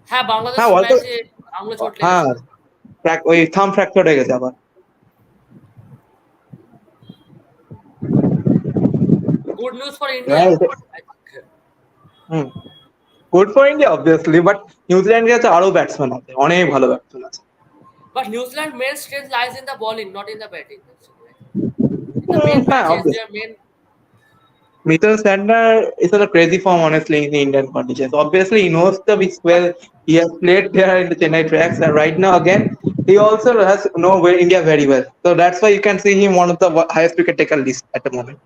Speaker 1: হ্যাঁ, বাংলাদেশ
Speaker 3: হ্যাঁ ওয়ার্ল্ড কাপ,
Speaker 1: ম্যাচে আঙুলে চোট
Speaker 3: হ্যাঁ
Speaker 1: লেগেছে।
Speaker 3: ওই থাম ফ্র্যাকচার হয়ে গেছে আবার।
Speaker 1: Good news for India,
Speaker 3: হ্যাঁ
Speaker 1: I think.
Speaker 3: হুম, good for India obviously, but নিউজিল্যান্ডে হচ্ছে আরো ব্যাটসম্যান আছে, অনেক ভালো ব্যাটসম্যান আছে।
Speaker 1: But New Zealand main strength lies in the bowling, not in the batting. In the main
Speaker 3: হ্যাঁ
Speaker 1: matches,
Speaker 3: obviously.
Speaker 1: their main.
Speaker 3: Mitchell Santner is on a crazy form, honestly, in the Indian conditions. Obviously, he knows the pitch well. He has played there in the Chennai tracks, and right now, again, he also has know India very well. So that's why you can see him one of the highest wicket taker list at the moment.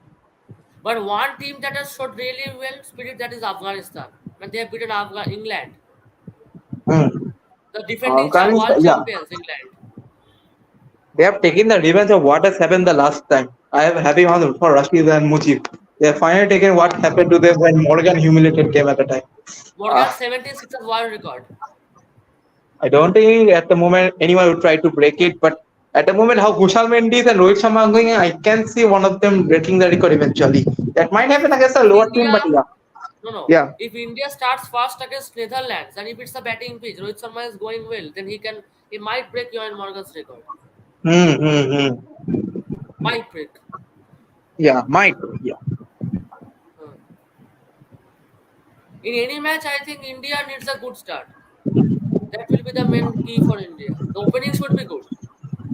Speaker 1: But one team that has showed really well spirit, that is Afghanistan. When they have beaten England,
Speaker 3: Hmm.
Speaker 1: the defending
Speaker 3: Afghanistan,
Speaker 1: world
Speaker 3: yeah,
Speaker 1: champions, England.
Speaker 3: they have taken the revenge of what has happened the last time. I am happy on for Rashid and Mujib. They have finally taken what happened to them when Morgan humiliated them at the time.
Speaker 1: Morgan
Speaker 3: Ah,
Speaker 1: 17 sixes world record.
Speaker 3: I don't think at the moment anyone would try to break it, but at the moment how Kushal Mendes and Rohit Sharma are going, I can see one of them breaking the record eventually. That might
Speaker 1: If
Speaker 3: happen against a
Speaker 1: if
Speaker 3: lower team,
Speaker 1: India,
Speaker 3: but yeah,
Speaker 1: no,
Speaker 3: yeah.
Speaker 1: if India starts fast against Netherlands and if it's a batting pitch, Rohit Sharma is going well, then he might break Ewan Morgan's record.
Speaker 3: Hmm.
Speaker 1: Might break.
Speaker 3: Yeah, might. Yeah.
Speaker 1: Uh, In any match, I think India needs a good start. That will be the main key for India. The opening should be good,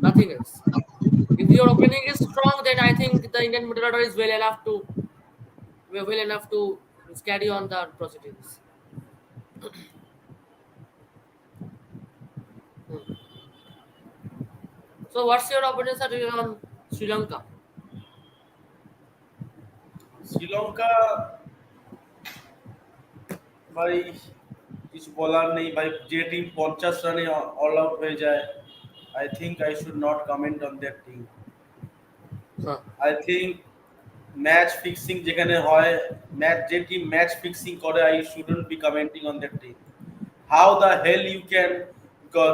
Speaker 1: nothing else. If your opening is strong, then I think the Indian middle order is well enough to carry on the proceedings. Hmm. So, what's your opinion, sir, on Sri Lanka?
Speaker 2: Sri Lanka ভাই কিছু বলার নেই ভাই, যে team 50 রানে all out হয়ে যায়, I think I should not comment on that team.
Speaker 1: Huh.
Speaker 2: I think match fixing যেখানে হয়, ম্যাচ যে টিম ম্যাচ ফিক্সিং করে, I shouldn't B commenting on that team. How the hell you can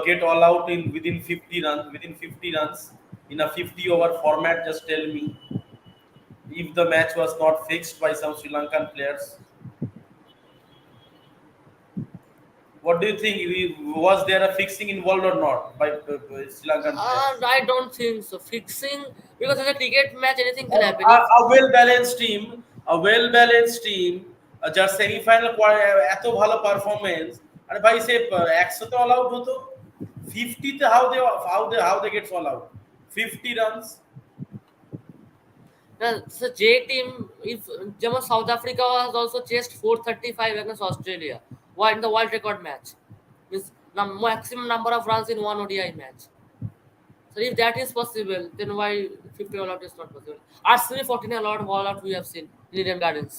Speaker 2: get all out in within 50 runs, within 50 runs in a 50 over format? Just tell me, if the match was not fixed by some Sri Lankan players. What do you think? Was there a fixing involved or not by Sri Lankan players?
Speaker 1: I don't think so. Fixing, because in a cricket match, anything can happen. If
Speaker 2: A well balanced team, a well balanced team, যার semifinal এত ভালো performance, আরে ভাই সে 100 তে all out হতো, 50 তে how they gets all out 50 runs.
Speaker 1: so J team, if German South Africa has also chased 435 against Australia, why in the world record match, means maximum number of runs in one ODI match. So if that is possible, then why 50 all out is not possible? RCB 14 all out we have seen in Indian Gardens.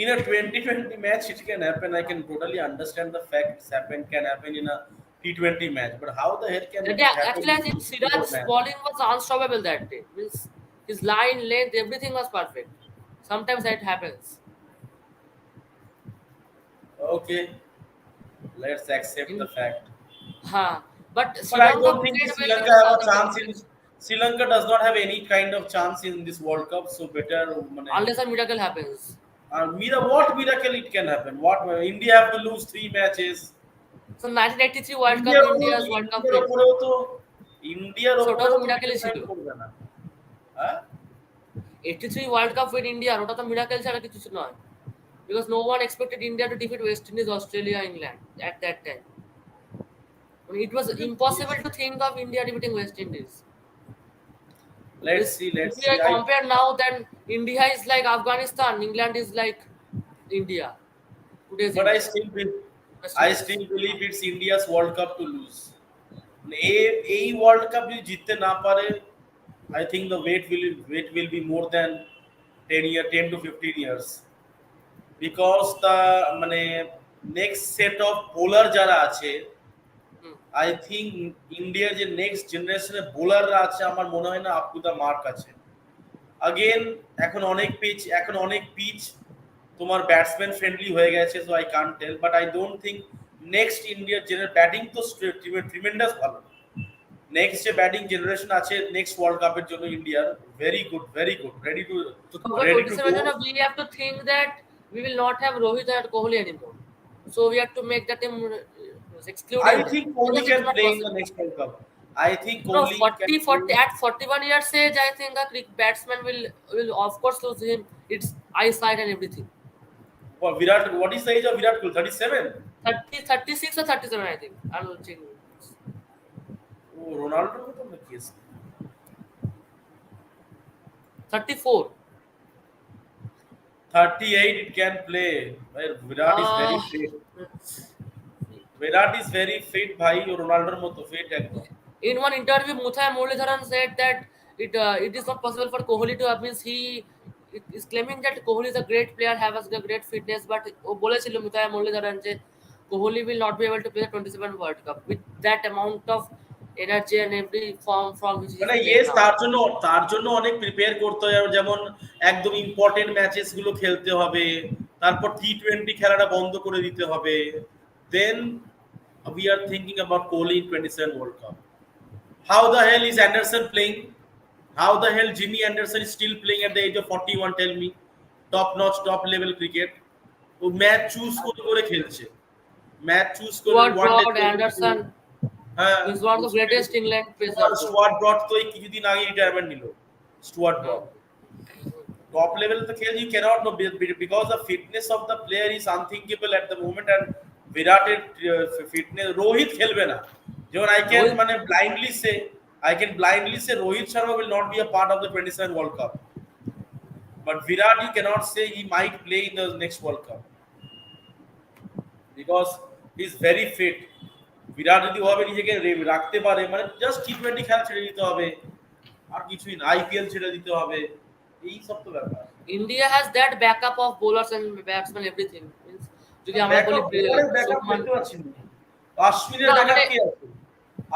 Speaker 2: In a 2020 match it can happen, I can totally understand the facts happen, can happen in a T20 match, but how the hell can it happen
Speaker 1: Actually, I
Speaker 2: in
Speaker 1: think
Speaker 2: a cricket
Speaker 1: Siraj's
Speaker 2: match?
Speaker 1: bowling was unstoppable that day. Means his line, length, everything was perfect. Sometimes that happens.
Speaker 2: Okay, let's accept the
Speaker 1: In
Speaker 2: fact.
Speaker 1: but
Speaker 2: But
Speaker 1: Sri
Speaker 2: I
Speaker 1: Lanka
Speaker 2: don't think
Speaker 1: played
Speaker 2: Sri
Speaker 1: well
Speaker 2: Lanka
Speaker 1: against
Speaker 2: have
Speaker 1: South
Speaker 2: a chance in.
Speaker 1: Africa
Speaker 2: Sri Lanka does not have any kind of chance in this World Cup, so better.
Speaker 1: unless a miracle happens.
Speaker 2: What miracle it can happen? What India have to lose 3 matches?
Speaker 1: So 1983 World Cup,
Speaker 2: ইন্ডিয়ার ওপর
Speaker 1: India's World Cup
Speaker 2: ইন্ডিয়ার
Speaker 1: win.
Speaker 2: ওপরেও তো ইন্ডিয়ার
Speaker 1: So ওটাও
Speaker 2: ওপরেও
Speaker 1: তো
Speaker 2: তো
Speaker 1: মিরাকেলই ছিল।
Speaker 2: ডিপেন্ড করবে না। হ্যাঁ
Speaker 1: 83 World Cup win India, ওটা তো miracle ছাড়া কিছু নয়। Because no one expected India to defeat West Indies, Australia, England at that time. I mean, it was impossible to think of India defeating West Indies.
Speaker 2: let's
Speaker 1: This,
Speaker 2: see,
Speaker 1: if
Speaker 2: let's
Speaker 1: we
Speaker 2: see. I
Speaker 1: compare now, then India is like Afghanistan, England is like India. Today's
Speaker 2: but I
Speaker 1: India,
Speaker 2: still be,
Speaker 1: West
Speaker 2: I
Speaker 1: Indies.
Speaker 2: still believe it's India's World Cup to lose. এই world cup যদি জিততে না পারে, I think the wait will be more than 10 to 15 years, because the মানে next set of bowler যারা আছে,
Speaker 1: Hmm.
Speaker 2: I think ইন্ডিয়ার যে নেক্সট জেনারেশনের বোলাররা আছে, আমার মনে হয় না আপ টু দ্য মার্ক আছে। আগেন এখন অনেক পিচ তোমার ব্যাটসম্যান ফ্রেন্ডলি হয়ে গেছে, so I can't tell, but I don't think next ইন্ডিয়ার জেনারেল ব্যাটিং তো ট্রিমেন্ডাস ভালো। নেক্সট যে ব্যাটিং জেনারেশন আছে নেক্সট ওয়ার্ল্ড কাপের জন্য ইন্ডিয়ার, very good,
Speaker 1: For
Speaker 2: ready to
Speaker 1: 27,
Speaker 2: go.
Speaker 1: you know, we have to think that we will not have Rohit and Kohli anymore. So we have to make the team
Speaker 2: I
Speaker 1: excluding them.
Speaker 2: think Kohli
Speaker 1: Otherwise, it is
Speaker 2: can
Speaker 1: not
Speaker 2: play in the
Speaker 1: possible.
Speaker 2: next World Cup. I think
Speaker 1: No,
Speaker 2: Kohli can
Speaker 1: 40
Speaker 2: play.
Speaker 1: at 41 years age, I think a batsman will of course lose him its eyesight and everything.
Speaker 2: For Virat, what is the age of Virat Kohli? 37.
Speaker 1: 30, 36 or 37, I think. I'm checking.
Speaker 2: Oh, Ronaldo মতো নাকি আছে?
Speaker 1: 34.
Speaker 2: 38 it can play. Well, Virat is very
Speaker 1: Uh,
Speaker 2: fit. Virat is very fit ভাই, ও রোনাল্ডোর মতো fit একদম।
Speaker 1: in one interview, Muthai Muralidharan said that it is not possible for Kohli to have, means he is claiming that Kohli is a great player, has a great fitness, but ও বলেছিল Muthai Muralidharan যে Kohli will not be able to play the 27 World Cup with that amount of energy and every form from which he is
Speaker 2: মানে
Speaker 1: playing
Speaker 2: yes,
Speaker 1: now.
Speaker 2: তার জন্য অনেক prepare করতে হবে, যেমন একদম ইম্পর্টেন্ট ম্যাচেস গুলো খেলতে হবে, তারপর T20 খেলাটা বন্ধ করে দিতে হবে, দেন we are thinking about Kohli in 27 World Cup. How the hell is Anderson playing? How the hell Jimmy Anderson is still playing at the age of 41? Tell me, top notch, top level cricket. O match choose করে খেলছে, match choose করে
Speaker 1: Stuart
Speaker 2: one day.
Speaker 1: Broad, Anderson
Speaker 2: হ্যাঁ,
Speaker 1: is one of the greatest England pacers.
Speaker 2: Stuart Broad তো এই কিছুদিন আগে retirement নিল। Stuart
Speaker 1: Hmm.
Speaker 2: Broad top level তো খেল, you cannot know, because the fitness of the player is unthinkable at the moment, and বিরাটের ফিটনেস, রোহিত খেলবে না। যেমন I can blindly say Rohit Sharma will not be a part of the 27 World Cup, but Virat you cannot say he might play in the next World Cup because he is very fit. বিরাট যদি ওভাবে নিজেকে রাখতে পারে, মানে just T20 খেলা ছেড়ে দিতে হবে, আর কিছুই না, আইপিএল ছেড়ে দিতে হবে, এই সব তো ব্যাপার।
Speaker 1: India has that backup of bowlers and batsmen, everything. Means যদি আমরা বলি
Speaker 2: ব্যাকআপ বোলারের ব্যাকআপ
Speaker 1: শুভমান,
Speaker 2: দেখতে পাচ্ছি না। অশ্বিনের
Speaker 1: না
Speaker 2: ব্যাকআপ
Speaker 1: মানে
Speaker 2: কে আছে?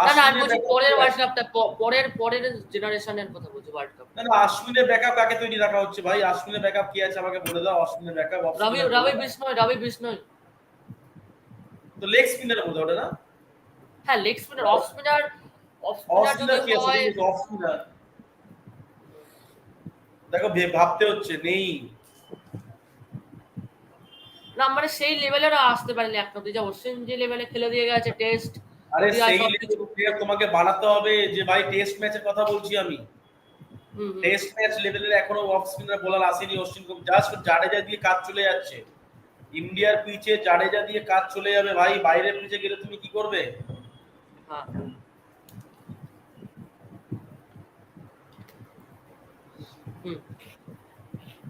Speaker 1: না না আমি
Speaker 2: অশ্বিনের
Speaker 1: বলছি
Speaker 2: ব্যাকআপ কে
Speaker 1: পরের ওয়ার্ল্ড
Speaker 2: আছে?
Speaker 1: কাপটা, পরের পরের জেনারেশনের কথা বলছি, ওয়ার্ল্ড কাপ।
Speaker 2: না না, অশ্বিনের ব্যাকআপ কাকে তৈরি রাখা হচ্ছে ভাই? অশ্বিনের ব্যাকআপ কে আছে আমাকে বলে দাও। অশ্বিনের ব্যাকআপ অফ
Speaker 1: রবি
Speaker 2: স্পিনার বলে
Speaker 1: রবি
Speaker 2: দাও।
Speaker 1: বিষ্ণয়, রবি বিষ্ণয়।
Speaker 2: তো লেগ স্পিনার বোধহয় ওটা না?
Speaker 1: হ্যাঁ leg spinner, of
Speaker 2: off
Speaker 1: spinner যদি
Speaker 2: স্পিনার কি আছে?
Speaker 1: হয়,
Speaker 2: দেখি অফ স্পিনার। দেখো ভাবতে হচ্ছে নেই।
Speaker 1: না মানে সেই লেভেলের আসতে পারেনি এখনো, যা অশ্বিন যে লেভেলে খেলে দিয়ে গেছে, টেস্ট
Speaker 2: আরে
Speaker 1: ওডিআই
Speaker 2: সেই
Speaker 1: সবকিছু।
Speaker 2: লেভেলের প্লেয়ার তোমাকে বানাতে হবে যে ভাই, টেস্ট ম্যাচের কথা বলছি আমি।
Speaker 1: হুম হুম।
Speaker 2: টেস্ট ম্যাচ লেভেলের এখনো অফ স্পিনার বোলার আসেনি। অশ্বিন জাস্ট জাডেজা দিয়ে কাজ চলে যাচ্ছে। ইন্ডিয়ার পিচে জাডেজা দিয়ে কাজ চলে যাবে ভাই, বাইরের পিচে গেলে তুমি কি করবে?
Speaker 1: হ্যাঁ হুম।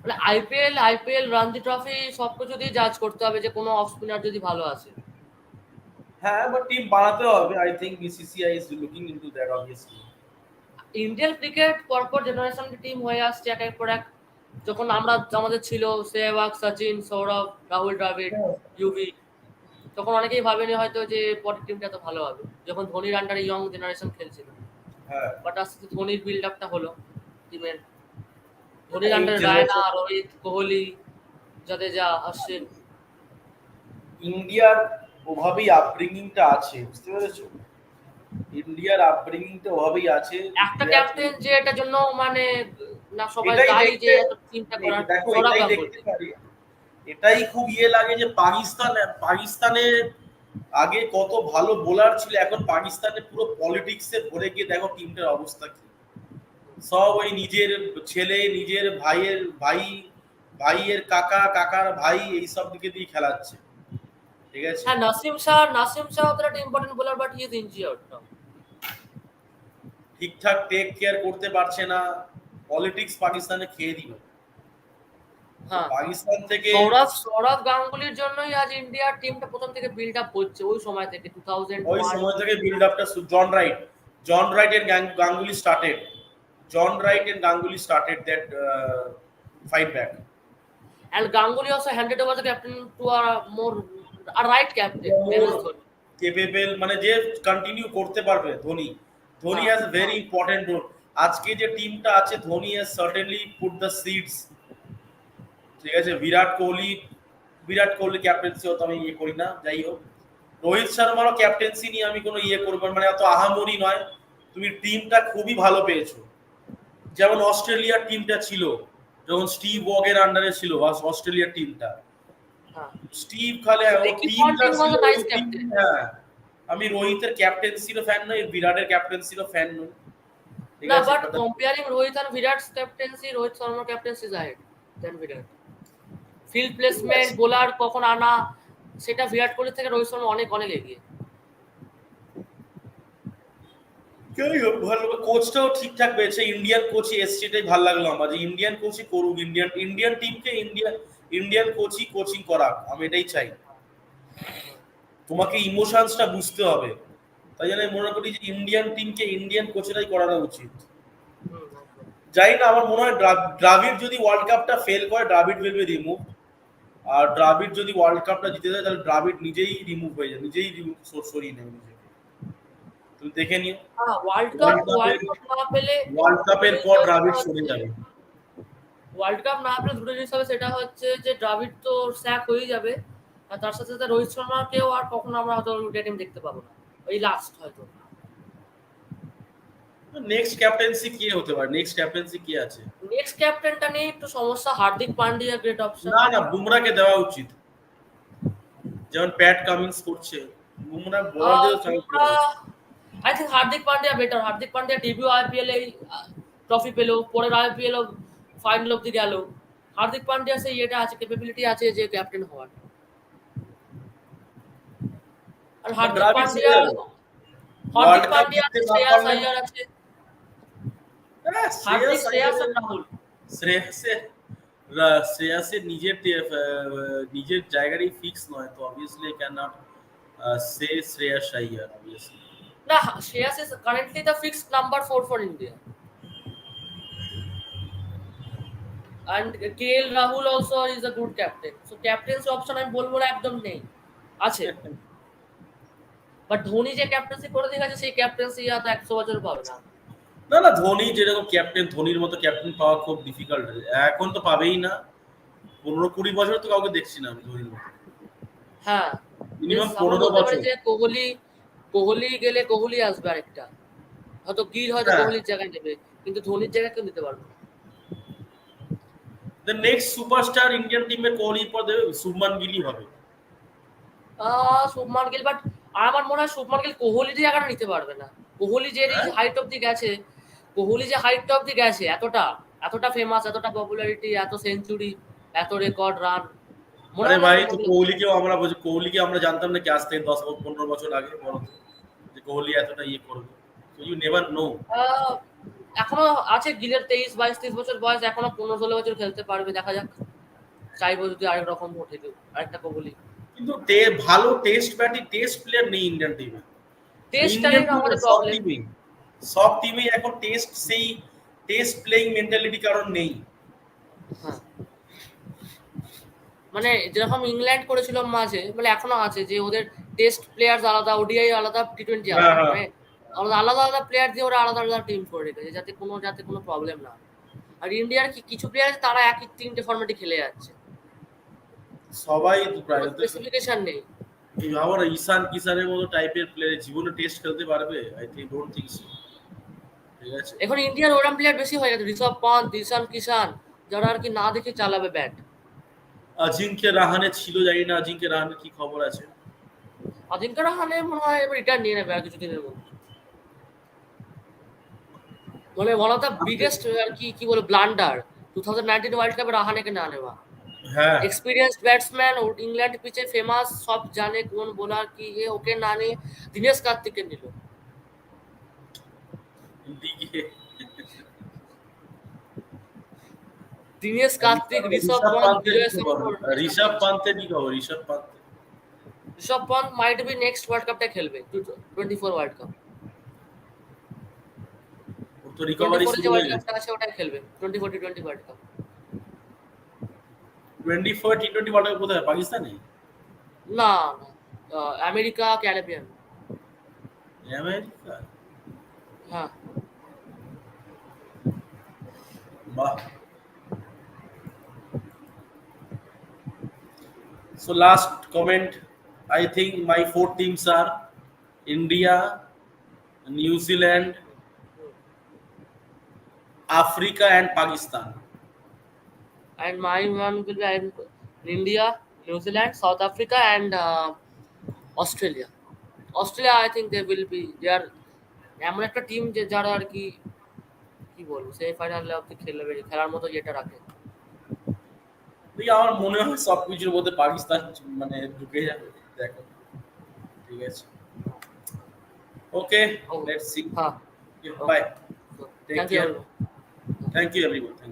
Speaker 1: মানে আইপিএল রঞ্জি ট্রফি সবকিছু দিয়ে জাজ করতে হবে যে কোনো অফ স্পিনার যদি ভালো আসে।
Speaker 2: হ্যাঁ, বাট টিম বানাতে হবে। I think BCCI is looking into that obviously.
Speaker 1: Indian cricket পরপর জেনারেশন টিম হয়ে আসছে একের পর এক। যখন আমাদের ছিল সেহবাগ, সচিন, সৌরভ, রাহুল দ্রাবিড়, ইউভি, তখন অনেকেই ভাবেনি হয়তো যে পরের টিমটা তো ভালো হবে, যখন ধোনির আন্ডারে ইয়ং জেনারেশন খেলছিল।
Speaker 2: হ্যাঁ,
Speaker 1: বাট আস্তে আস্তে ধোনির বিল্ড আপটা হলো টিমের, ধোনির
Speaker 2: এই
Speaker 1: আন্ডারে রায়না,
Speaker 2: জেনারেশন
Speaker 1: রোহিত, কোহলি, জাদেজা, অশ্বিন।
Speaker 2: ইন্ডিয়ার ওভাবেই আপব্রিঙ্গিংটা আছে, বুঝতে পেরেছো? ইন্ডিয়ার আপব্রিঙ্গিংটা ওভাবেই আছে।
Speaker 1: একটা
Speaker 2: বিরাট
Speaker 1: ক্যাপ্টেন যে এটার জন্য মানে না সবাই
Speaker 2: এটাই
Speaker 1: দায়ী যে
Speaker 2: দেখতে,
Speaker 1: এত টিমটা করার,
Speaker 2: দেখো
Speaker 1: সৌরভ
Speaker 2: এটাই দেখতে
Speaker 1: গাঙ্গুলি।
Speaker 2: পারি। এটাই খুব লাগে যে পাকিস্তানে আগে কত ভালো বোলার ছিল, এখন পাকিস্তানে পুরো পলিটিক্সে ভরে গিয়ে দেখো টিমটার অবস্থা কি। সব ওই নিজের ছেলে, নিজের ভাইয়ের কাকা, কাকার ভাই, এইসব দিকে দিয়ে খেলাচ্ছে। ঠিক আছে,
Speaker 1: হ্যাঁ নাসিম শাহ তো একটা important bowler, but he is injured now.
Speaker 2: ঠিকঠাক টেক কেয়ার করতে পারছে না। পলিটিক্স পাকিস্তানে খেয়ে দিল। তো
Speaker 1: হ্যাঁ
Speaker 2: পাকিস্তান থেকে
Speaker 1: সৌরভ গাঙ্গুলির জন্যই আজ ইন্ডিয়ার টিমটা প্রথম থেকে বিল্ড আপ হচ্ছে, ওই সময় থেকে
Speaker 2: ওই
Speaker 1: 2001।
Speaker 2: সময় থেকে বিল্ড আপটা John Wright and Ganguly started, that fight back.
Speaker 1: And Ganguly also handed over the captain to a right captain,
Speaker 2: more
Speaker 1: MS Dhoni.
Speaker 2: Capable, মানে যে কন্টিনিউ করতে পারবে। ধোনি
Speaker 1: হ্যাঁ
Speaker 2: হ্যাজ এ ভেরি
Speaker 1: হ্যাঁ
Speaker 2: ইম্পর্টেন্ট রোল। আজকে যে টিমটা আছে, Dhoni has certainly put the seeds. ঠিক আছে, বিরাট কোহলি ক্যাপ্টেন্সি হতো আমি ইয়ে করি না, যাই হোক। রোহিত শর্মারও ক্যাপ্টেন্সি নিয়ে আমি কোনো ইয়ে করবো মানে এত আহামরি নয়। তুমি টিমটা খুবই ভালো পেয়েছো। যেমন অস্ট্রেলিয়ার টিমটা ছিল যখন স্টিভ ওগের আন্ডারে ছিল, অস্ট্রেলিয়ার টিমটা,
Speaker 1: হ্যাঁ।
Speaker 2: স্টিভ খালে ও
Speaker 1: Ricky
Speaker 2: টিম যা
Speaker 1: Ponting was
Speaker 2: ছিল
Speaker 1: a
Speaker 2: ওই
Speaker 1: nice
Speaker 2: টিম।
Speaker 1: captain.
Speaker 2: হ্যাঁ, আমি রোহিতের ক্যাপ্টেন্সিরও ফ্যান নই, বিরাটের ক্যাপ্টেন্সিরও ফ্যান নই। ঠিক
Speaker 1: No,
Speaker 2: আছে,
Speaker 1: but comparing Rohit and Virat's captaincy, Rohit Sharma captaincy is ahead than Virat. Field
Speaker 2: ঠিক
Speaker 1: placement,
Speaker 2: আছে।
Speaker 1: বোলার কখন আনা, সেটা বিরাট কোহলি থেকে রোহিত শর্মা অনেক অনেক এগিয়ে।
Speaker 2: যাই হোক, ভালো কোচটাও ঠিকঠাক পেয়েছে। ইন্ডিয়ান কোচই এসছে, এটাই ভালো লাগলো আমার, যে ইন্ডিয়ান কোচই করুক, ইন্ডিয়ান টিমকে ইন্ডিয়ান কোচই কোচিং করাক, আমি এটাই চাই। তোমাকে ইমোশনসটা বুঝতে হবে। তাই জন্য আমি মনে করি যে ইন্ডিয়ান টিমকে ইন্ডিয়ান কোচেরাই করানো উচিত। যাই না, আমার মনে হয় দ্রাবিড় যদি ওয়ার্ল্ড কাপটা ফেল করে, দ্রাবিড় উইল বি রিমুভ। আর দ্রাবিড় যদি ওয়ার্ল্ড কাপটা জিতে যায়, তাহলে দ্রাবিড় নিজেই রিমুভ হয়ে যায়, নিজেই সরিয়ে নেবে নিজেকে। তুমি দেখে নিও,
Speaker 1: হ্যাঁ
Speaker 2: ওয়ার্ল্ড
Speaker 1: না পেলে দুটো
Speaker 2: কাপের
Speaker 1: জিনিস
Speaker 2: পর
Speaker 1: হবে, সেটা
Speaker 2: দ্রাবিড় সরে
Speaker 1: হচ্ছে
Speaker 2: যাবে।
Speaker 1: ওয়ার্ল্ড কাপ না পেলে দুটো জিনিস হবে, সেটা হচ্ছে যে দ্রাবিড় তো স্যাক হয়ে যাবে, আর তার সাথে সাথে রোহিত শর্মাকেও আর কখনো আমরা হয়তো ইন্ডিয়া টিম দেখতে পাবো না, ওই লাস্ট হয়তো।
Speaker 2: নেক্সট ক্যাপ্টেন্সি কে হতে পারে? নেক্সট ক্যাপ্টেন্সি কে আছে?
Speaker 1: নেক্সট ক্যাপ্টেনটা নিয়ে একটু সমস্যা। Hardik Pandya great option.
Speaker 2: না না, বুমরাকে দেওয়া উচিত, যেমন প্যাট কামিন্স করছে। বুমরা বোলারদের চান্স দেওয়া উচিত।
Speaker 1: I think Hardik Pandya better. Hardik Pandya debut IPL এই ট্রফি পেলো, পরের আইপিএল ফাইনাল অব্দি গেল। হার্দিক পান্ডিয়া সেই এটা আছে, ক্যাপাবিলিটি আছে যে ক্যাপ্টেন হওয়ার। আর হার্দিক
Speaker 2: দ্রাবিড় সরে
Speaker 1: পান্ডিয়া
Speaker 2: যাবে ওয়ার্ল্ড কাপ জিততে
Speaker 1: আছে,
Speaker 2: না
Speaker 1: শ্রেয়াস
Speaker 2: পারলে।
Speaker 1: আইয়ার আছে,
Speaker 2: হ্যাঁ,
Speaker 1: শ্রেয়াস আর রাহুল।
Speaker 2: শ্রেয়াসের শ্রেয়াসের নিজের জায়গারই ফিক্স নয়, তো obviously can not say Shreyas Iyer obviously.
Speaker 1: না, Shreyas is currently the fixed number 4 for India. and KL Rahul also is a good captain. So captaincy option আমি বলবো না একদম নেই, আছে। বাট ধোনি যে ক্যাপ্টেন্সি করে দেখাচ্ছে সেই ক্যাপ্টেন্সি হয়তো 100 বছর পাবে না।
Speaker 2: না না, ধোনি যেরকম ক্যাপ্টেন, ধোনির মতো ক্যাপ্টেন পাওয়া খুব ডিফিকাল্ট। এখন তো পাবেই না, 15-20 বছর তো কাউকে দেখছি না আমি ধোনির মতো।
Speaker 1: হ্যাঁ,
Speaker 2: মিনিমাম
Speaker 1: আমরা
Speaker 2: 15
Speaker 1: বলতে পারি
Speaker 2: বছর
Speaker 1: যে কোহলি, কোহলি গেলে কোহলি আসবে আরেকটা, হয়তো গিল হয়তো
Speaker 2: হ্যাঁ।
Speaker 1: কোহলির জায়গায় নেবে, কিন্তু ধোনির জায়গায় কেউ নিতে পারবে না।
Speaker 2: দ্য নেক্সট সুপারস্টার ইন্ডিয়ান টিমের কোহলির পর দেবে শুভমান গিলই হবে।
Speaker 1: শুভমান গিল, বাট আমার মনে হয় শুভমান গিল কোহলির জায়গাটা নিতে পারবে না। কোহলি যে
Speaker 2: হ্যাঁ
Speaker 1: হাইট অব্দি গেছে, কোহলি যে হাইট অব্দি গেছে, এতটা এতটা ফেমাস, এতটা পপুলারিটি, এত সেঞ্চুরি, এত রেকর্ড রান, মনে
Speaker 2: আরে
Speaker 1: হয় না
Speaker 2: ভাই, তো
Speaker 1: শুভমান গিল।
Speaker 2: কোহলিকে আমরা জানতাম না কি আজ থেকে 10-15 বছর আগে, বলো তো, যে কোহলি এতটা ইয়ে করবে। So you never know.
Speaker 1: Ah, এখনো আছে গিলের 23-22-23 বছর বয়স, এখনো 15-16 বছর খেলতে পারবে, দেখা যাক। চাইবো যদি আরেক রকম ওঠে কেউ, আরেকটা কোহলি।
Speaker 2: কিন্তু ভালো টেস্ট প্লেয়ার নেই ইন্ডিয়ান টিমে।
Speaker 1: টেস্টটাই
Speaker 2: ইন্ডিয়ান টিমে
Speaker 1: আমাদের
Speaker 2: সব
Speaker 1: প্রবলেম।
Speaker 2: টিমেই সব টিমেই এখন টেস্ট প্লেইং মেন্টালিটি কারণ নেই।
Speaker 1: হ্যাঁ, মানে যেরকম ইংল্যান্ড করেছিল মাঝে, মানে এখনো আছে যে ওদের টেস্ট প্লেয়ার আলাদা, ওডিআই আলাদা, টি20
Speaker 2: হ্যাঁ
Speaker 1: আলাদা,
Speaker 2: হ্যাঁ।
Speaker 1: মানে আলাদা আলাদা আলাদা প্লেয়ার দিয়ে ওরা আলাদা আলাদা টিম করে রেখেছে, যাতে কোনো প্রবলেম না হয়। আর ইন্ডিয়ার কিছু প্লেয়ার আছে তারা একই 3টে ফর্মেটে খেলে যাচ্ছে,
Speaker 2: সবাই তো
Speaker 1: কোনো
Speaker 2: প্রায়
Speaker 1: স্পেসিফিকেশন নেই।
Speaker 2: আমার ঈশান কিষানের মতো টাইপের প্লেয়ার জীবনে টেস্ট খেলতে পারবে? I think don't think so. ঠিক আছে।
Speaker 1: এখন ইন্ডিয়ার ওরাম প্লেয়ার বেশি হয়ে গেছে, ঋষভ পন্থ, ঈশান কিষান, যারা আর কি না দেখে চালাবে ব্যাট।
Speaker 2: আজিঙ্ক্য রাহানে ছিল, জানি না আজিঙ্ক্য রাহানের কি খবর আছে।
Speaker 1: অজিঙ্ক্য রাহানে মনে হয় এবার রিটার্ন নিয়ে নেবে আর কিছুদিনের মধ্যে। মানে ওয়ান অফ দ্য বিগেস্ট আর কি বলে ব্লান্ডার 2019 ওয়ার্ল্ড কাপে রাহানেকে না নেওয়া।
Speaker 2: হ্যাঁ।
Speaker 1: এক্সপিরিয়েন্সড ব্যাটসম্যান, ইংল্যান্ড পিচে ফেমাস, সব জানে কোন বোলার কি, ওকে না নিয়ে দীনেশ কার্তিককে নিল।
Speaker 2: দিকে
Speaker 1: দীনেশ কার্তিক, ঋষভ
Speaker 2: ঋষভ
Speaker 1: পন্থ,
Speaker 2: পান্তের
Speaker 1: বিজয়
Speaker 2: কি খবর?
Speaker 1: শঙ্কর,
Speaker 2: ঋষভ পান্তের কি খবর? Rishabh Pant
Speaker 1: Rishabh Pant might be next world কাপটা খেলবে, 24 ওয়ার্ল্ড কাপ।
Speaker 2: ওর তো রিকভারি
Speaker 1: 24 যে
Speaker 2: শুরু
Speaker 1: ওয়ার্ল্ড
Speaker 2: হয়ে গেছে।
Speaker 1: কাপটা আছে ওটাই খেলবে, 24 T20 world cup.
Speaker 2: 24 T20 world cup কোথায়? পাকিস্তানে?
Speaker 1: না, আমেরিকা, ক্যারিবিয়ান।
Speaker 2: আমেরিকা?
Speaker 1: হ্যাঁ।
Speaker 2: বাহ। So last comment, I think my 4 teams are India, New Zealand, Africa and Pakistan.
Speaker 1: And my one will be India, New Zealand, South Africa, and Australia. Australia, I think they are এমন একটা team যে যারা আর কি কি বলবো, সেমিফাইনালে অব্দি খেলবে, খেলার মতো যেটা রাখে।
Speaker 2: দেখি আমার মনে হয় সবকিছুর মধ্যে পাকিস্তান মানে ঢুকে যাবে, দেখো। ঠিক আছে, ওকে,
Speaker 1: ও
Speaker 2: লেটস সি।
Speaker 1: হ্যাঁ,
Speaker 2: bye,
Speaker 1: okay,
Speaker 2: take
Speaker 1: thank you.
Speaker 2: Care, thank you everyone.